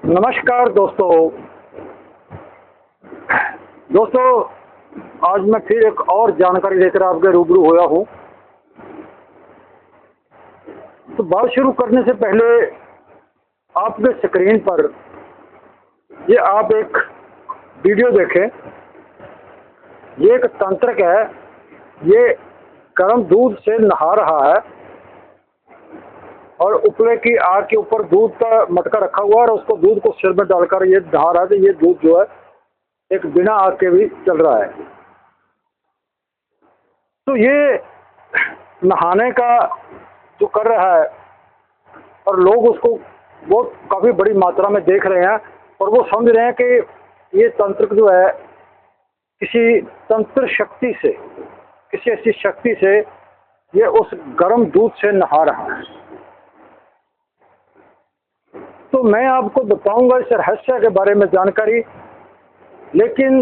नमस्कार दोस्तों। आज मैं फिर एक और जानकारी लेकर आपके रूबरू होया हूँ। तो बात शुरू करने से पहले आपके स्क्रीन पर ये आप एक वीडियो देखें। ये एक तांत्रिक है, ये गर्म दूध से नहा रहा है और उपले की आग के ऊपर दूध का मटका रखा हुआ है और उसको दूध को सिर में डालकर ये नहा रहा है। तो ये दूध जो है एक बिना आग के भी चल रहा है। तो ये नहाने का जो कर रहा है और लोग उसको वो काफ़ी बड़ी मात्रा में देख रहे हैं और वो समझ रहे हैं कि ये तंत्र जो है किसी तंत्र शक्ति से, किसी ऐसी शक्ति से ये उस गर्म दूध से नहा रहा है। तो मैं आपको बताऊंगा इस रहस्य के बारे में जानकारी, लेकिन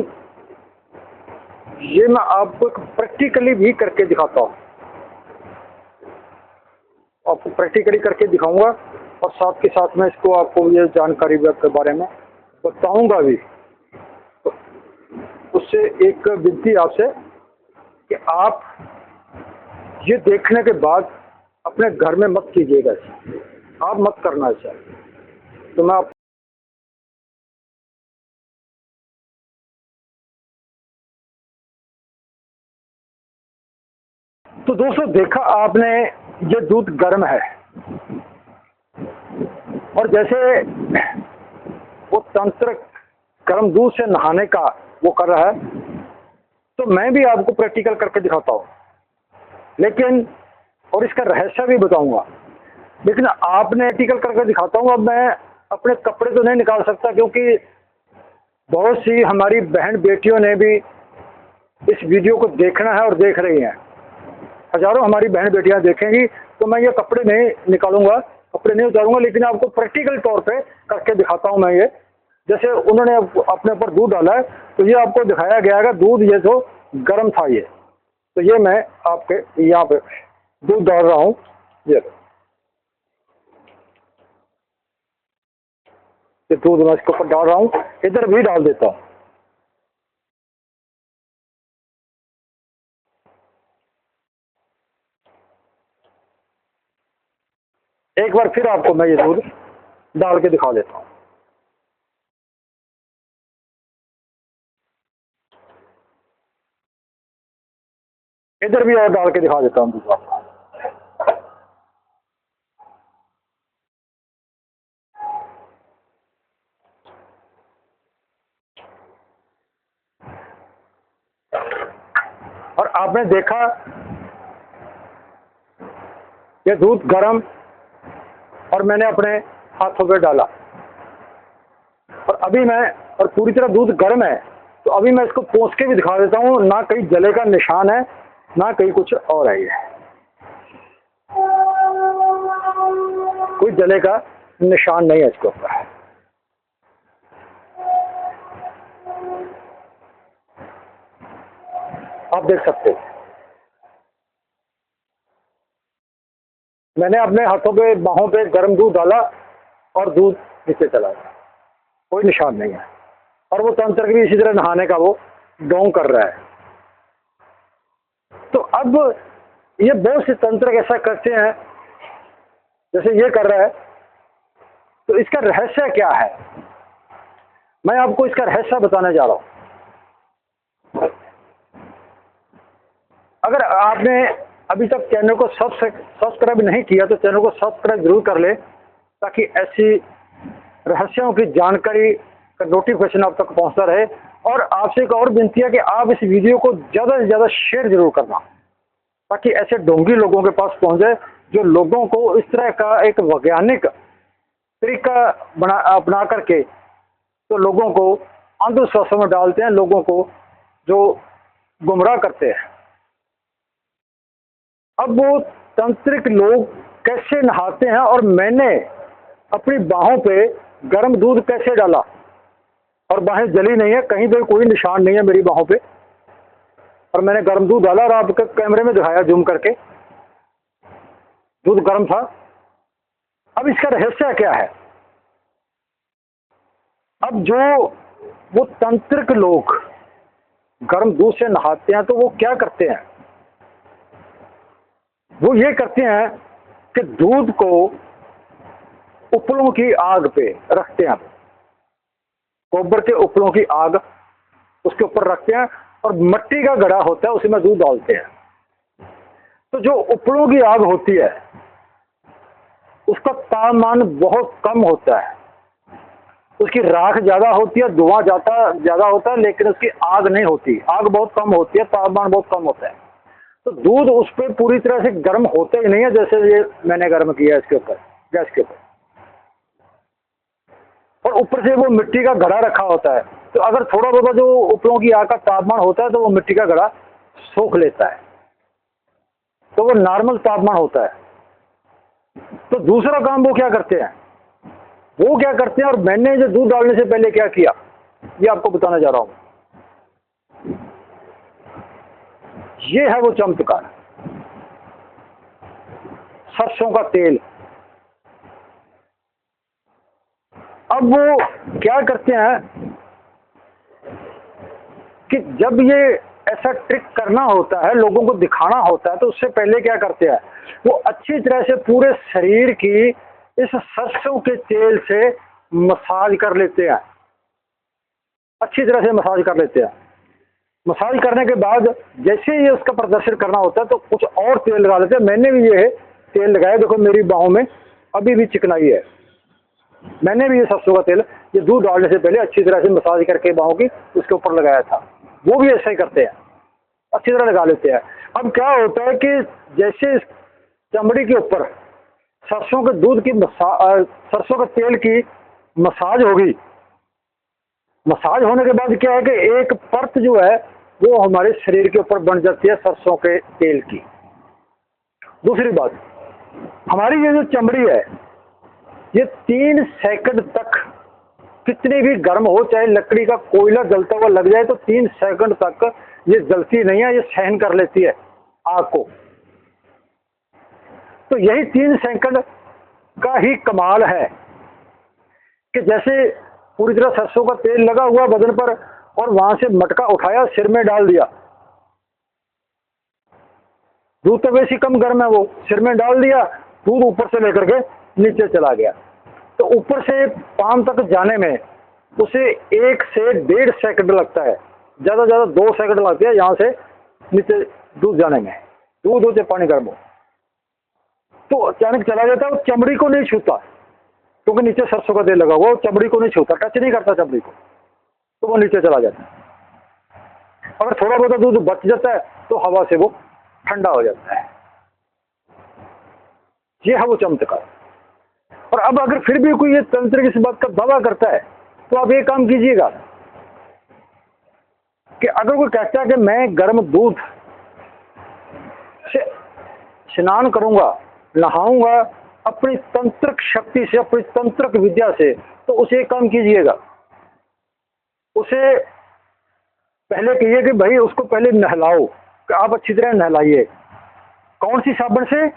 ये मैं आपको एक प्रैक्टिकली भी करके दिखाता हूँ। आपको प्रैक्टिकली करके दिखाऊंगा और साथ के साथ में इसको आपको ये जानकारी के बारे में बताऊंगा भी। तो उससे एक विनती आपसे कि आप ये देखने के बाद अपने घर में मत कीजिएगा, आप मत करना ऐसा। तो मैं तो दोस्तों देखा आपने, ये दूध गर्म है और जैसे वो तंत्र गर्म दूध से नहाने का वो कर रहा है, तो मैं भी आपको प्रैक्टिकल करके दिखाता हूँ, लेकिन और इसका रहस्य भी बताऊंगा। लेकिन आपने प्रैक्टिकल करके दिखाता हूँ। अब मैं अपने कपड़े तो नहीं निकाल सकता, क्योंकि बहुत सी हमारी बहन बेटियों ने भी इस वीडियो को देखना है और देख रही हैं। हजारों हमारी बहन बेटियां देखेंगी। तो मैं ये कपड़े नहीं निकालूंगा, कपड़े नहीं उतारूंगा, लेकिन आपको प्रैक्टिकल तौर पे करके दिखाता हूं मैं। ये जैसे उन्होंने अपने ऊपर दूध डाला है, तो ये आपको दिखाया गया है दूध ये जो गर्म था ये। तो ये मैं आपके यहाँ पे दूध डाल रहा हूँ। ये दूध मैं इसके ऊपर डाल रहा हूँ, इधर भी डाल देता हूँ। एक बार फिर आपको मैं ये दूध डाल के दिखा देता हूँ। इधर भी और डाल के दिखा देता हूँ दूसरा। और आपने देखा ये दूध गर्म और मैंने अपने हाथों पे डाला और अभी मैं और पूरी तरह दूध गर्म है। तो अभी मैं इसको पोंछ के भी दिखा देता हूँ। ना कहीं जले का निशान है, ना कहीं कुछ और है। ये कोई जले का निशान नहीं है इसके ऊपर। आप देख सकते हो मैंने अपने हाथों पे बाहों पे गर्म दूध डाला और दूध नीचे चला गया, कोई निशान नहीं है। और वो तंत्र भी इसी तरह नहाने का वो डोंग कर रहा है। तो अब ये बहुत से तंत्र ऐसा करते हैं जैसे ये कर रहा है। तो इसका रहस्य क्या है, मैं आपको इसका रहस्य बताने जा रहा हूं। अगर आपने अभी तक चैनल को सब्सक्राइब नहीं किया तो चैनल को सब्सक्राइब जरूर कर ले, ताकि ऐसी रहस्यों की जानकारी का नोटिफिकेशन आप तक पहुंचता रहे। और आपसे एक और विनती है कि आप इस वीडियो को ज़्यादा से ज़्यादा शेयर जरूर करना, ताकि ऐसे ढोंगी लोगों के पास पहुंचे जो लोगों को इस तरह का एक वैज्ञानिक तरीका अपना करके तो लोगों को अंधविश्वासों में डालते हैं, लोगों को जो गुमराह करते हैं। अब वो तांत्रिक लोग कैसे नहाते हैं और मैंने अपनी बाहों पे गर्म दूध कैसे डाला और बाहें जली नहीं है, कहीं पे कोई निशान नहीं है मेरी बाहों पे, और मैंने गर्म दूध डाला और आपके कैमरे में दिखाया जूम करके। दूध गर्म था अब इसका रहस्य क्या है? अब जो वो तंत्रिक लोग गर्म दूध से नहाते हैं तो वो क्या करते हैं? वो ये करते हैं कि दूध को उपलों की आग पे रखते हैं, गोबर के उपलों की आग उसके ऊपर रखते हैं और मिट्टी का घड़ा होता है उसमें दूध डालते हैं। तो जो उपलों की आग होती है उसका तापमान बहुत कम होता है, उसकी राख ज्यादा होती है, धुआं ज्यादा होता है, लेकिन उसकी आग नहीं होती, आग बहुत कम होती है, तापमान बहुत कम होता है। तो दूध उस पर पूरी तरह से गर्म होता ही नहीं है जैसे ये मैंने गर्म किया इसके ऊपर, गैस के ऊपर। और ऊपर से वो मिट्टी का घड़ा रखा होता है, तो अगर थोड़ा बहुत जो उपलों की आग का तापमान होता है तो वो मिट्टी का घड़ा सोख लेता है, तो वो नॉर्मल तापमान होता है। तो दूसरा काम वो क्या करते हैं, और मैंने जो दूध डालने से पहले क्या किया ये आपको बताने जा रहा हूं। ये है वो चमत्कार, सरसों का तेल। अब वो क्या करते हैं कि जब ये ऐसा ट्रिक करना होता है, लोगों को दिखाना होता है, तो उससे पहले क्या करते हैं, वो अच्छी तरह से पूरे शरीर की इस सरसों के तेल से मसाज कर लेते हैं, अच्छी तरह से मसाज कर लेते हैं। मसाज करने के बाद जैसे ये उसका प्रदर्शन करना होता है तो कुछ और तेल लगा लेते हैं। मैंने भी ये तेल लगाया, देखो मेरी बाहों में अभी भी चिकनाई है। मैंने भी ये सरसों का तेल ये दूध डालने से पहले अच्छी तरह से मसाज करके बाहों की उसके ऊपर लगाया था। वो भी ऐसा ही करते हैं, अच्छी तरह लगा लेते हैं। अब क्या होता है कि जैसे चमड़ी के ऊपर सरसों के दूध की सरसों के तेल की मसाज होगी, मसाज होने के बाद क्या है कि एक परत जो है वो हमारे शरीर के ऊपर बन जाती है सरसों के तेल की। दूसरी बात, हमारी ये जो चमड़ी है ये 3 सेकंड तक कितनी भी गर्म हो, चाहे लकड़ी का कोयला जलता हुआ लग जाए तो 3 सेकंड तक ये जलती नहीं है, ये सहन कर लेती है आग को। तो यही 3 सेकंड का ही कमाल है कि जैसे पूरी तरह सरसों का तेल लगा हुआ बदन पर और वहां से मटका उठाया, सिर में डाल दिया, दूध तो वैसे कम गर्म है, वो सिर में डाल दिया, दूध ऊपर से लेकर के नीचे चला गया। तो ऊपर से पाम तक जाने में उसे 1 से 1.5 सेकंड लगता है, ज्यादा ज्यादा 2 सेकंड लगते हैं यहाँ से नीचे दूध जाने में। दूध से पानी गर्म हो तो अचानक चला जाता है, वो चमड़ी को नहीं छूता क्योंकि नीचे सरसों का तेल लगा हुआ, वो चमड़ी को नहीं छूता, टच नहीं करता चमड़ी को, तो वो नीचे चला जाता है। अगर थोड़ा बहुत दूध बच जाता है तो हवा से वो ठंडा हो जाता है। ये है वो चमत्कार। और अब अगर फिर भी कोई ये तंत्र इस बात का दावा करता है तो आप ये काम कीजिएगा कि अगर कोई कहता है कि मैं गर्म दूध से स्नान करूंगा, नहाऊंगा अपनी तंत्रिक शक्ति से, अपनी तंत्रिक विद्या से, तो उसे एक काम कीजिएगा, उसे पहले कहिए कि भाई उसको पहले नहलाओ, कि आप अच्छी तरह नहलाइए। कौन सी साबुन से?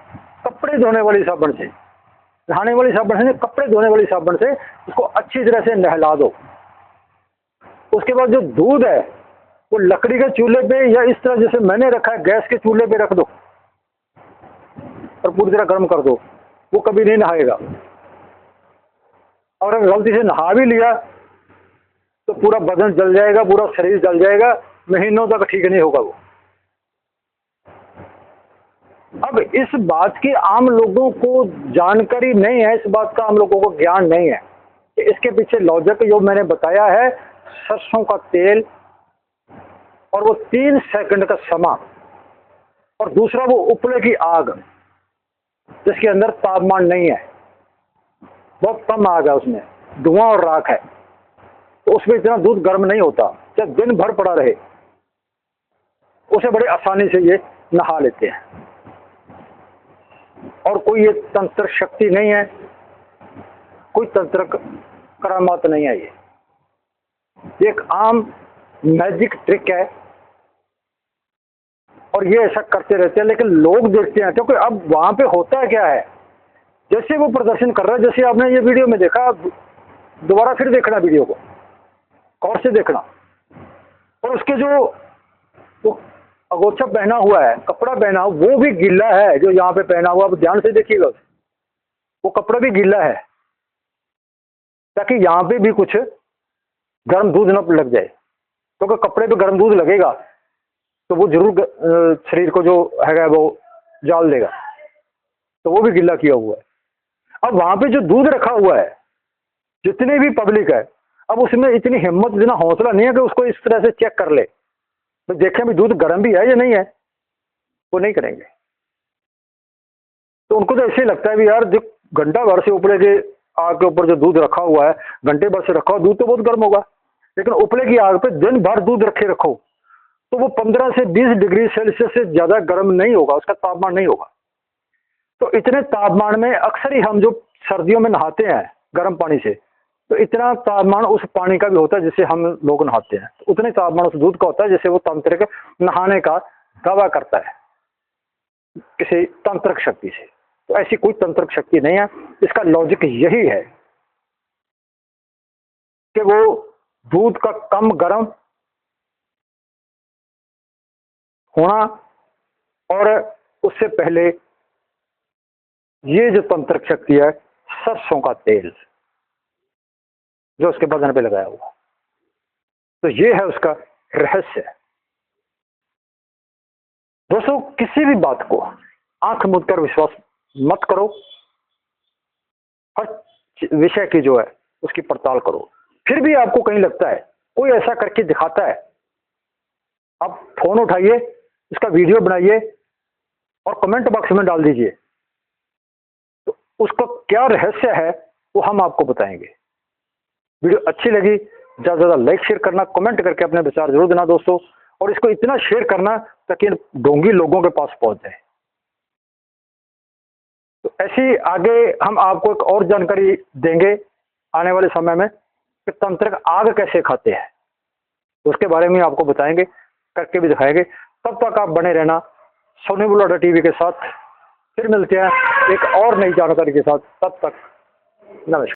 कपड़े धोने वाली साबुन से, नहाने वाली साबुन से, कपड़े धोने वाली साबुन से उसको अच्छी तरह से नहला दो। उसके बाद जो दूध है वो लकड़ी के चूल्हे पे या इस तरह जैसे मैंने रखा है गैस के चूल्हे पे रख दो और पूरी तरह गर्म कर दो, वो कभी नहीं नहाएगा। और अगर गलती से नहा भी लिया तो पूरा बदन जल जाएगा, पूरा शरीर जल जाएगा, महीनों तक ठीक नहीं होगा वो। अब इस बात की आम लोगों को जानकारी नहीं है, इस बात का आम लोगों को ज्ञान नहीं है कि इसके पीछे लॉजिक जो मैंने बताया है, सरसों का तेल और वो 3 सेकंड का समा, और दूसरा वो उपले की आग जिसके अंदर तापमान नहीं है, बहुत कम आग है, उसमें धुआं और राख है, तो उसमें इतना दूध गर्म नहीं होता, चाहे दिन भर पड़ा रहे, उसे बड़े आसानी से ये नहा लेते हैं। और कोई ये तंत्र शक्ति नहीं है, कोई तंत्र करामात नहीं है, ये एक आम मैजिक ट्रिक है और ये ऐसा करते रहते हैं। लेकिन लोग देखते हैं, क्योंकि अब वहां पे होता क्या है जैसे वो प्रदर्शन कर रहा है, जैसे आपने ये वीडियो में देखा, दोबारा फिर देखना वीडियो को, गौर से देखना। और उसके जो वो अगोछा पहना हुआ है, कपड़ा पहना हुआ, वो भी गीला है, जो यहाँ पे पहना हुआ, आप ध्यान से देखिएगा, वो कपड़ा भी गीला है, ताकि यहाँ पे भी कुछ गर्म दूध न लग जाए। क्योंकि कपड़े पे गर्म दूध लगेगा तो वो जरूर शरीर को जो है वो जाल देगा, तो वो भी गिल्ला किया हुआ है। अब वहां पे जो दूध रखा हुआ है, जितनी भी पब्लिक है, अब उसमें इतनी हिम्मत, इतना हौसला नहीं है कि उसको इस तरह से चेक कर ले, तो देखें भी दूध गर्म भी है या नहीं है, वो नहीं करेंगे। तो उनको तो ऐसे लगता है भी यार जो घंटा भर से उपले के आग के ऊपर जो दूध रखा हुआ है, घंटे भर से रखा हुआ दूध तो बहुत गर्म होगा, लेकिन उपले की आग पे दिन भर दूध रखे रखो तो वो 15 से 20 डिग्री सेल्सियस से ज्यादा गर्म नहीं होगा, उसका तापमान नहीं होगा। तो इतने तापमान में अक्सर ही हम जो सर्दियों में नहाते हैं गर्म पानी से, तो इतना तापमान उस पानी का भी होता है जिससे हम लोग नहाते हैं, तो उतने तापमान उस दूध का होता है जिससे वो तांत्रिक नहाने का दावा करता है किसी तंत्रिक शक्ति से। तो ऐसी कोई तंत्रिक शक्ति नहीं है। इसका लॉजिक यही है कि वो दूध का कम गर्म होना, और उससे पहले ये जो तंत्रिक शक्ति है, सरसों का तेल जो उसके बदन पे लगाया हुआ, तो ये है उसका रहस्य। दोस्तों, किसी भी बात को आंख मूंद कर विश्वास मत करो, हर विषय की जो है उसकी पड़ताल करो। फिर भी आपको कहीं लगता है कोई ऐसा करके दिखाता है, आप फोन उठाइए, उसका वीडियो बनाइए और कमेंट बॉक्स में डाल दीजिए, तो उसका क्या रहस्य है वो हम आपको बताएंगे। वीडियो अच्छी लगी ज़्यादा से ज़्यादा लाइक शेयर करना, कमेंट करके अपने विचार जरूर देना दोस्तों, और इसको इतना शेयर करना ताकि ढोंगी लोगों के पास पहुंच जाए। तो ऐसी आगे हम आपको एक और जानकारी देंगे आने वाले समय में कि तंत्रिक आग कैसे खाते हैं, उसके बारे में आपको बताएंगे, करके भी दिखाएंगे। तब तक आप बने रहना सोनी बुलाडा टीवी के साथ। फिर मिलते हैं एक और नई जानकारी के साथ, तब तक नमस्कार।